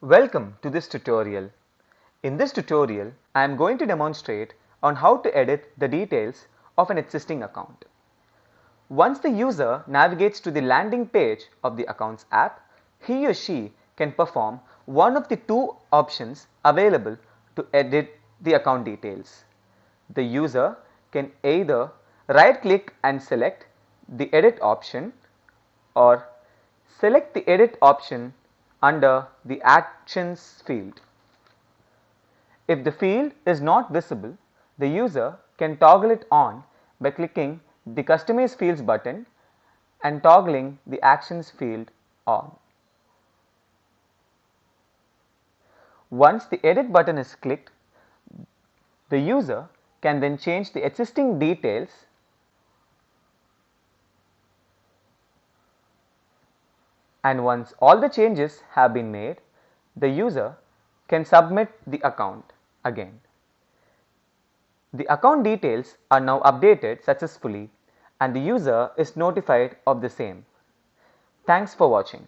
Welcome to this tutorial. In this tutorial, I am going to demonstrate on how to edit the details of an existing account. Once the user navigates to the landing page of the Accounts app, he or she can perform one of the two options available to edit the account details. The user can either right-click and select the edit option or select the edit option under the Actions field. If the field is not visible, the user can toggle it on by clicking the Customize Fields button and toggling the Actions field on. Once the Edit button is clicked, the user can then change the existing details and once all the changes have been made, the user can submit the account again. The account details are now updated successfully and the user is notified of the same. Thanks for watching.